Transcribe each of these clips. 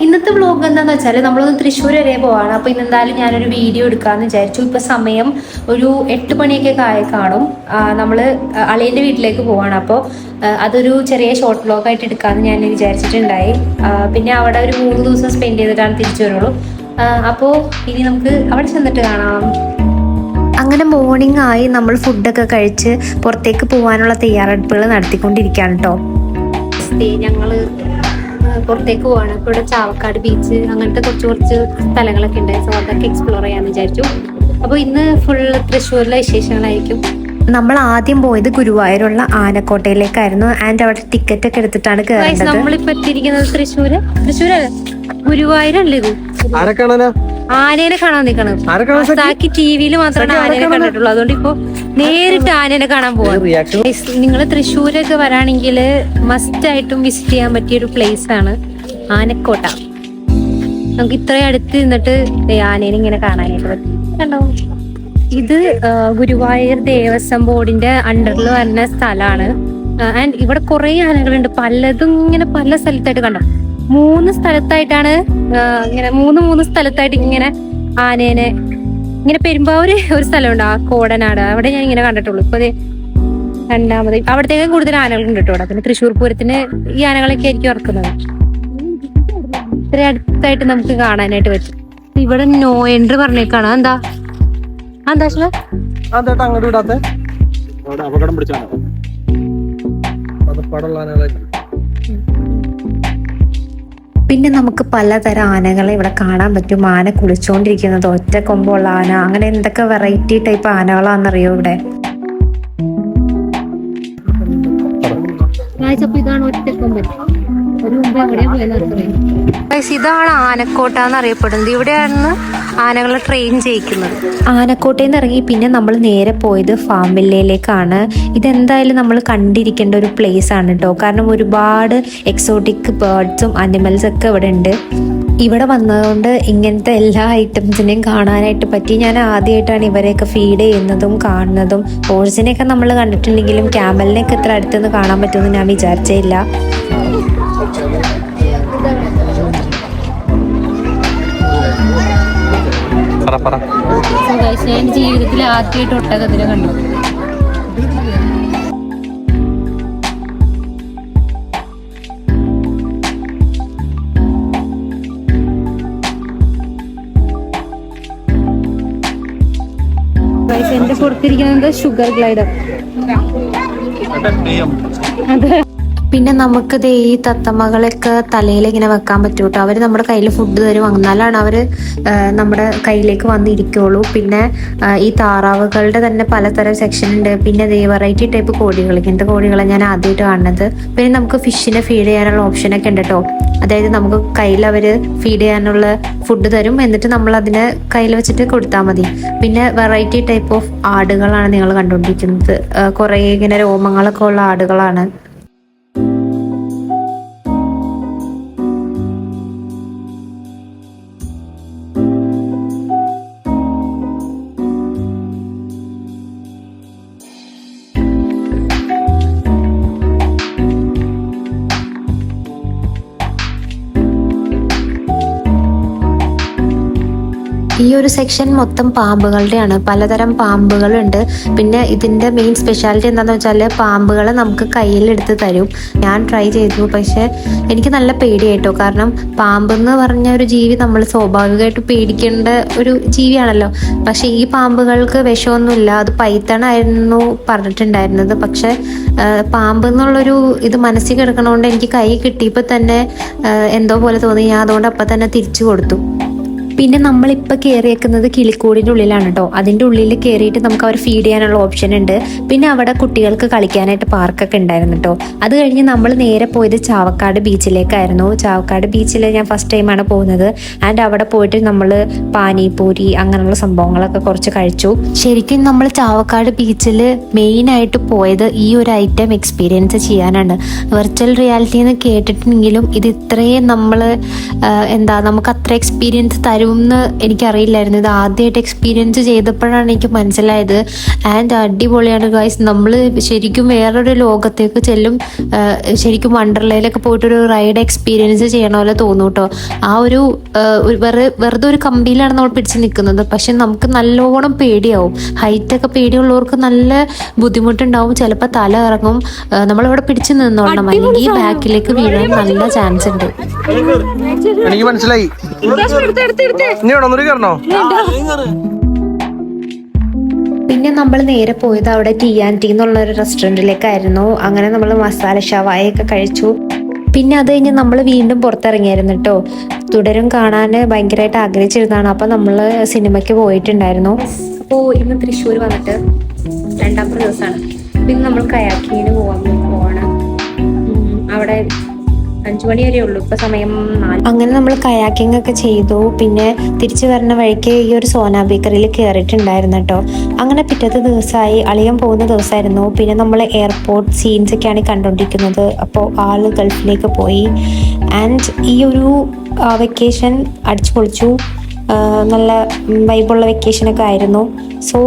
ഇന്നത്തെ വ്ലോഗ് എന്താണെന്ന് വെച്ചാൽ നമ്മളൊന്ന് തൃശ്ശൂർ വരെ പോവാണ്. അപ്പോൾ ഇന്നെന്തായാലും ഞാനൊരു വീഡിയോ എടുക്കാമെന്ന് വിചാരിച്ചു. ഇപ്പോൾ സമയം ഒരു 8 മണിയൊക്കെ ആയി കാണും. നമ്മൾ അളിയൻ്റെ വീട്ടിലേക്ക് പോവാണ്. അപ്പോൾ അതൊരു ചെറിയ ഷോർട്ട് വ്ലോഗായിട്ട് എടുക്കാമെന്ന് ഞാൻ വിചാരിച്ചിട്ടുണ്ടായി. പിന്നെ അവിടെ ഒരു 3 ദിവസം സ്പെൻഡ് ചെയ്തിട്ടാണ് തിരിച്ചു വരുള്ളൂ. അപ്പോൾ ഇനി നമുക്ക് അവിടെ ചെന്നിട്ട് കാണാം. അങ്ങനെ മോർണിംഗ് ആയി, നമ്മൾ ഫുഡൊക്കെ കഴിച്ച് പുറത്തേക്ക് പോകാനുള്ള തയ്യാറെടുപ്പുകൾ നടത്തിക്കൊണ്ടിരിക്കുകയാണ് കേട്ടോ. ഞങ്ങൾ പുറത്തേക്ക് പോവാണ്. ഇപ്പോൾ ഇവിടെ ചാവക്കാട് ബീച്ച് അങ്ങനത്തെ കുറച്ച് സ്ഥലങ്ങളൊക്കെ ഉണ്ട്. സോ അതൊക്കെ എക്സ്പ്ലോർ ചെയ്യാമെന്ന് വിചാരിച്ചു. അപ്പോൾ ഇന്ന് ഫുൾ തൃശ്ശൂരിലെ വിശേഷങ്ങളായിരിക്കും. നമ്മൾ ആദ്യം പോയത് ഗുരുവായൂരുള്ള ആനക്കോട്ടയിലേക്കായിരുന്നു. ആൻഡ് അവിടെ ടിക്കറ്റ് ഒക്കെ എടുത്തിട്ടാണ് കയറുന്നത്. നമ്മളിപ്പോ എത്തിയിരിക്കുന്നത് തൃശ്ശൂരല്ല, ഗുരുവായൂരല്ലേ ഇത്. ആനേനെ കാണാൻ നിൽക്കണം. ബാക്കി ടിവിയിൽ മാത്രമാണ് ആനേനെ കണ്ടിട്ടുള്ളൂ. അതുകൊണ്ട് ഇപ്പൊ നേരിട്ട് ആനേനെ കാണാൻ പോവാം. നിങ്ങൾ തൃശ്ശൂരൊക്കെ വരാണെങ്കിൽ മസ്റ്റ് ആയിട്ടും വിസിറ്റ് ചെയ്യാൻ പറ്റിയ ഒരു പ്ലേസ് ആണ് ആനക്കോട്ട. നമുക്ക് ഇത്രയും അടുത്ത് നിന്നിട്ട് ആനേനെ ഇങ്ങനെ കാണാനായിട്ട് പറ്റും. കണ്ടോ, ഇത് ഗുരുവായൂർ ദേവസ്വം ബോർഡിന്റെ അണ്ടറിൽ വരുന്ന സ്ഥലമാണ്. ആൻഡ് ഇവിടെ കുറെ ആനകളുണ്ട്, പലതും ഇങ്ങനെ പല സ്ഥലത്തായിട്ട്. കണ്ടോ, 3 സ്ഥലത്തായിട്ടാണ് ഇങ്ങനെ 3 സ്ഥലത്തായിട്ട് ഇങ്ങനെ ആനേനെ ഇങ്ങനെ. പെരുമ്പാവൂര് ഒരു സ്ഥലമുണ്ട്, ആ കോടനാട്, അവിടെ ഞാൻ ഇങ്ങനെ കണ്ടിട്ടുള്ളൂ. ഇപ്പൊ രണ്ടാമത് അവിടത്തേക്കും കൂടുതൽ ആനകളുണ്ട് കേട്ടോ. പിന്നെ തൃശ്ശൂർ പൂരത്തിന് ഈ ആനകളൊക്കെ ആയിരിക്കും ഇറക്കുന്നത്. ഇത്ര അടുത്തായിട്ട് നമുക്ക് കാണാനായിട്ട് പറ്റും. ഇവിടെ നോ എൻട്രി പറഞ്ഞേക്കാണ്. എന്താ അപകടം പിടിച്ചാണ്. പിന്നെ നമുക്ക് പലതരം ആനകളെ ഇവിടെ കാണാൻ പറ്റും. ആന കുളിച്ചോണ്ടിരിക്കുന്നത്, ഒറ്റ കൊമ്പുള്ള ആന, അങ്ങനെ എന്തൊക്കെ വെറൈറ്റി ടൈപ്പ് ആനകളാണെന്നറിയോ ഇവിടെ. ഇതാണ് ഒറ്റക്കൊമ്പൻ. ഇതാണ് ആനക്കോട്ട എന്നറിയപ്പെടുന്നത്. ഇവിടെയാണ് ആനകളെ ട്രെയിൻ ചെയ്യിക്കുന്നത്. ആനക്കോട്ടയിൽ നിന്ന് ഇറങ്ങി പിന്നെ നമ്മൾ നേരെ പോയത് ഫാം വില്ലയിലേക്കാണ്. ഇതെന്തായാലും നമ്മൾ കണ്ടിരിക്കേണ്ട ഒരു പ്ലേസ് ആണ് കേട്ടോ. കാരണം ഒരുപാട് എക്സോട്ടിക് ബേർഡ്സും അനിമൽസ് ഒക്കെ ഇവിടെ ഉണ്ട്. ഇവിടെ വന്നതുകൊണ്ട് ഇങ്ങനത്തെ എല്ലാ ഐറ്റംസിനെയും കാണാനായിട്ട് പറ്റി. ഞാൻ ആദ്യമായിട്ടാണ് ഇവരെയൊക്കെ ഫീഡ് ചെയ്യുന്നതും കാണുന്നതും. ഹോഴ്സിനെയൊക്കെ നമ്മൾ കണ്ടിട്ടുണ്ടെങ്കിലും ക്യാമലിനെയൊക്കെ ഇത്ര അടുത്തുനിന്ന് കാണാൻ പറ്റുമെന്ന് ഞാൻ വിചാരിച്ചേയില്ല. ഞാൻ ജീവിതത്തിൽ ആദ്യമായിട്ട് ഒട്ടകത്തിനെ കണ്ടു. എന്റെ പുറത്തിരിക്കുന്നത് ഷുഗർ ഗ്ലൈഡർ. അതെ. പിന്നെ നമുക്ക് ഈ തത്തമ്മകളൊക്കെ തലയിൽ ഇങ്ങനെ വെക്കാൻ പറ്റും കേട്ടോ. അവർ നമ്മുടെ കയ്യിൽ ഫുഡ് തരും, എന്നാലാണ് അവർ നമ്മുടെ കയ്യിലേക്ക് വന്നിരിക്കുള്ളൂ. പിന്നെ ഈ താറാവുകളുടെ തന്നെ പലതരം സെക്ഷൻ ഉണ്ട്. പിന്നെ വെറൈറ്റി ടൈപ്പ് കോഴികൾ, ഇങ്ങനത്തെ കോഴികളെ ഞാൻ ആദ്യമായിട്ട് കാണുന്നത്. പിന്നെ നമുക്ക് ഫിഷിനെ ഫീഡ് ചെയ്യാനുള്ള ഓപ്ഷനൊക്കെ ഉണ്ട് കേട്ടോ. അതായത് നമുക്ക് കയ്യിൽ അവർ ഫീഡ് ചെയ്യാനുള്ള ഫുഡ് തരും, എന്നിട്ട് നമ്മൾ അതിനെ കയ്യിൽ വെച്ചിട്ട് കൊടുത്താൽ മതി. പിന്നെ വെറൈറ്റി ടൈപ്പ് ഓഫ് ആടുകളാണ് നിങ്ങൾ കണ്ടുകൊണ്ടിരിക്കുന്നത്. കുറേ ഇങ്ങനെ രോമങ്ങളൊക്കെ ഉള്ള ആടുകളാണ്. ഈ ഒരു സെക്ഷൻ മൊത്തം പാമ്പുകളുടെയാണ്. പലതരം പാമ്പുകളുണ്ട്. പിന്നെ ഇതിൻ്റെ മെയിൻ സ്പെഷ്യാലിറ്റി എന്താണെന്ന് വെച്ചാൽ പാമ്പുകളെ നമുക്ക് കയ്യിലെടുത്ത് തരും. ഞാൻ ട്രൈ ചെയ്തു, പക്ഷേ എനിക്ക് നല്ല പേടിയായിട്ടോ. കാരണം പാമ്പെന്ന് പറഞ്ഞ ഒരു ജീവി നമ്മൾ സ്വാഭാവികമായിട്ട് പേടിക്കേണ്ട ഒരു ജീവിയാണല്ലോ. പക്ഷേ ഈ പാമ്പുകൾക്ക് വിഷമൊന്നുമില്ല. അത് പൈത്തണായിരുന്നു പറഞ്ഞിട്ടുണ്ടായിരുന്നത്. പക്ഷെ പാമ്പ് എന്നുള്ളൊരു ഇത് മനസ്സിൽ കിടക്കണോണ്ട് എനിക്ക് കൈ കിട്ടിയപ്പോൾ തന്നെ എന്തോ പോലെ തോന്നി. ഞാൻ അതുകൊണ്ട് അപ്പം തന്നെ തിരിച്ചു കൊടുത്തു. പിന്നെ നമ്മളിപ്പോൾ കയറിയേക്കുന്നത് കിളിക്കൂടിൻ്റെ ഉള്ളിലാണ് കേട്ടോ. അതിൻ്റെ ഉള്ളിൽ കയറിയിട്ട് നമുക്ക് അവർ ഫീഡ് ചെയ്യാനുള്ള ഓപ്ഷൻ ഉണ്ട്. പിന്നെ അവിടെ കുട്ടികൾക്ക് കളിക്കാനായിട്ട് പാർക്കൊക്കെ ഉണ്ടായിരുന്നു കേട്ടോ. അത് കഴിഞ്ഞ് നമ്മൾ നേരെ പോയത് ചാവക്കാട് ബീച്ചിലേക്കായിരുന്നു. ചാവക്കാട് ബീച്ചിൽ ഞാൻ ഫസ്റ്റ് ടൈമാണ് പോകുന്നത്. ആൻഡ് അവിടെ പോയിട്ട് നമ്മൾ പാനിപൂരി അങ്ങനെയുള്ള സംഭവങ്ങളൊക്കെ കുറച്ച് കഴിച്ചു. ശരിക്കും നമ്മൾ ചാവക്കാട് ബീച്ചിൽ മെയിനായിട്ട് പോയത് ഈ ഒരു ഐറ്റം എക്സ്പീരിയൻസ് ചെയ്യാനാണ്. വെർച്വൽ റിയാലിറ്റി എന്ന് കേട്ടിട്ടുണ്ടെങ്കിലും ഇത് ഇത്രയും നമ്മൾ നമുക്ക് അത്ര എക്സ്പീരിയൻസ് തരുമോ എന്ന് എനിക്കറിയില്ലായിരുന്നു. ഇത് ആദ്യമായിട്ട് എക്സ്പീരിയൻസ് ചെയ്തപ്പോഴാണ് എനിക്ക് മനസ്സിലായത്. ആൻഡ് അടിപൊളിയാണ് ഗൈസ്. നമ്മൾ ശരിക്കും വേറൊരു ലോകത്തേക്ക് ചെല്ലും. ശരിക്കും വണ്ടർലയിലൊക്കെ പോയിട്ടൊരു റൈഡ് എക്സ്പീരിയൻസ് ചെയ്യണ പോലെ തോന്നും കേട്ടോ. ആ ഒരു വെറുതെ ഒരു കമ്പിയിലാണ് നമ്മൾ പിടിച്ച് നിൽക്കുന്നത്. പക്ഷെ നമുക്ക് നല്ലോണം പേടിയാവും. ഹൈറ്റൊക്കെ പേടിയുള്ളവർക്ക് നല്ല ബുദ്ധിമുട്ടുണ്ടാവും. ചിലപ്പോൾ തല ഇറങ്ങും. നമ്മളിവിടെ പിടിച്ചു നിന്നോളണം, അല്ലെങ്കിൽ ബാക്കിലേക്ക് വീഴാൻ നല്ല ചാൻസ് ഉണ്ട്. എനിക്ക് മനസ്സിലായി. പിന്നെ നമ്മൾ നേരെ പോയത് അവിടെ T&T എന്നുള്ളൊരു റെസ്റ്റോറൻറ്റിലേക്കായിരുന്നു. അങ്ങനെ നമ്മൾ മസാല ഷവായൊക്കെ കഴിച്ചു. പിന്നെ അത് കഴിഞ്ഞ് നമ്മൾ വീണ്ടും പുറത്തിറങ്ങിയായിരുന്നു കേട്ടോ. തുടരും കാണാൻ ഭയങ്കരമായിട്ട് ആഗ്രഹിച്ചിരുന്നതാണ്. അപ്പോൾ നമ്മൾ സിനിമയ്ക്ക് പോയിട്ടുണ്ടായിരുന്നു. അപ്പോൾ ഇന്ന് തൃശ്ശൂർ വന്നിട്ട് രണ്ടാമത്തെ ദിവസമാണ്. പിന്നെ നമ്മൾ കയാക്കിങ്ങിന് പോവാണ്. അവിടെ 5 മണി വരെ ഉള്ളൂ, ഇപ്പൊ സമയം 4. അങ്ങനെ നമ്മൾ കയാക്കിംഗ് ഒക്കെ ചെയ്തു. പിന്നെ തിരിച്ചു വരുന്ന വഴിക്ക് ഈ ഒരു സോന ബേക്കറിയിൽ കയറിയിട്ടുണ്ടായിരുന്നു കേട്ടോ. അങ്ങനെ പിറ്റത്തെ ദിവസമായി, അളിയൻ പോകുന്ന ദിവസമായിരുന്നു. പിന്നെ നമ്മൾ എയർപോർട്ട് സീൻസ് ഒക്കെയാണ് കണ്ടുകൊണ്ടിരിക്കുന്നത്. അപ്പോൾ ആള് ഗൾഫിലേക്ക് പോയി. ആൻഡ് ഈ ഒരു വെക്കേഷൻ അടിച്ചു പൊളിച്ചു. നല്ല വൈബുള്ള വെക്കേഷനൊക്കെ ആയിരുന്നു. സോ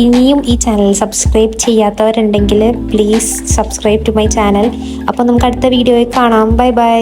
ഇനിയും ഈ ചാനൽ സബ്സ്ക്രൈബ് ചെയ്യാത്തവരുണ്ടെങ്കിൽ please subscribe to my channel. അപ്പോൾ നമുക്ക് അടുത്ത വീഡിയോയിൽ കാണാം. Bye by.